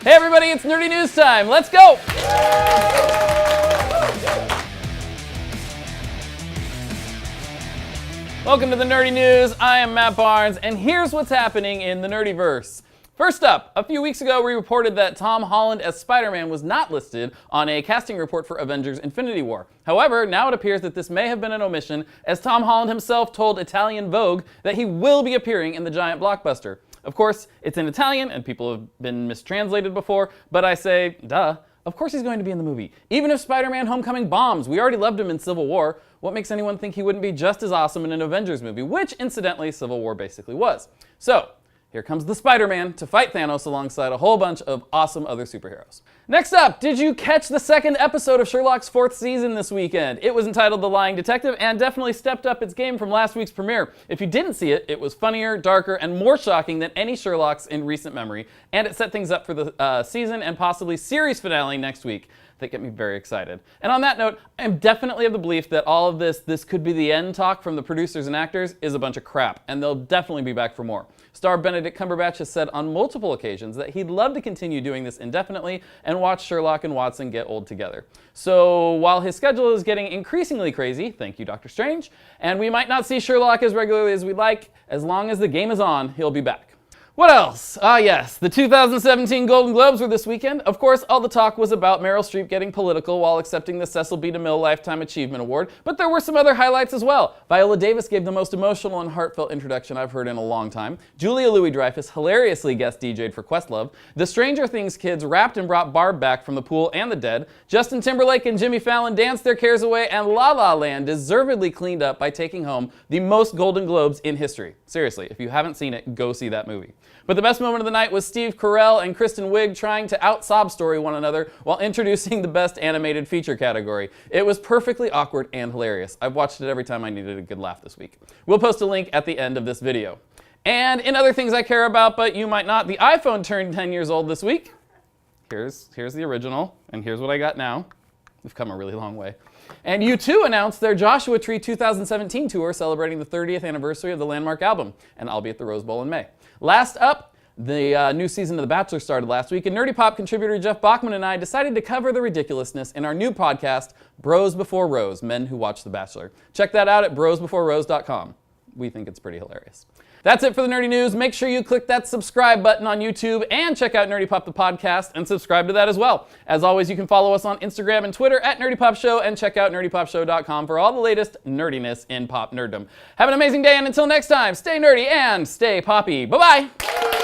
Hey everybody, it's Nerdy News time. Let's go! Welcome to the Nerdy News. I am Matt Barnes, and here's what's happening in the Nerdyverse. First up, a few weeks ago we reported that Tom Holland as Spider-Man was not listed on a casting report for Avengers Infinity War. However, now it appears that this may have been an omission, as Tom Holland himself told Italian Vogue that he will be appearing in the giant blockbuster. Of course, it's in Italian, and people have been mistranslated before, but I say, duh. Of course he's going to be in the movie. Even if Spider-Man Homecoming bombs, we already loved him in Civil War. What makes anyone think he wouldn't be just as awesome in an Avengers movie, which, incidentally, Civil War basically was. So, here comes the Spider-Man to fight Thanos alongside a whole bunch of awesome other superheroes. Next up, did you catch the second episode of Sherlock's 4th season this weekend? It was entitled The Lying Detective and definitely stepped up its game from last week's premiere. If you didn't see it, it was funnier, darker, and more shocking than any Sherlock's in recent memory, and it set things up for the season and possibly series finale next week. That get me very excited. And on that note, I am definitely of the belief that all of this could be the end talk from the producers and actors is a bunch of crap, and they'll definitely be back for more. Star Benedict Cumberbatch has said on multiple occasions that he'd love to continue doing this indefinitely and watch Sherlock and Watson get old together. So while his schedule is getting increasingly crazy, thank you Dr. Strange, and we might not see Sherlock as regularly as we'd like, as long as the game is on, he'll be back. What else? Ah yes, the 2017 Golden Globes were this weekend. Of course, all the talk was about Meryl Streep getting political while accepting the Cecil B. DeMille Lifetime Achievement Award, but there were some other highlights as well. Viola Davis gave the most emotional and heartfelt introduction I've heard in a long time. Julia Louis-Dreyfus hilariously guest DJ'd for Questlove. The Stranger Things kids rapped and brought Barb back from the pool and the dead. Justin Timberlake and Jimmy Fallon danced their cares away, and La La Land deservedly cleaned up by taking home the most Golden Globes in history. Seriously, if you haven't seen it, go see that movie. But the best moment of the night was Steve Carell and Kristen Wiig trying to out-sob story one another while introducing the Best Animated Feature category. It was perfectly awkward and hilarious. I've watched it every time I needed a good laugh this week. We'll post a link at the end of this video. And in other things I care about, but you might not, the iPhone turned 10 years old this week. Here's the original, and here's what I got now. We've come a really long way. And U2 announced their Joshua Tree 2017 tour celebrating the 30th anniversary of the landmark album, and I'll be at the Rose Bowl in May. Last up, the new season of The Bachelor started last week, and Nerdy Pop contributor Jeff Bachman and I decided to cover the ridiculousness in our new podcast, Bros Before Rose, Men Who Watch The Bachelor. Check that out at brosbeforerose.com. We think it's pretty hilarious. That's it for the Nerdy News. Make sure you click that subscribe button on YouTube and check out Nerdy Pop the podcast and subscribe to that as well. As always, you can follow us on Instagram and Twitter at Nerdy Pop Show and check out nerdypopshow.com for all the latest nerdiness in pop nerddom. Have an amazing day, and until next time, stay nerdy and stay poppy. Bye-bye!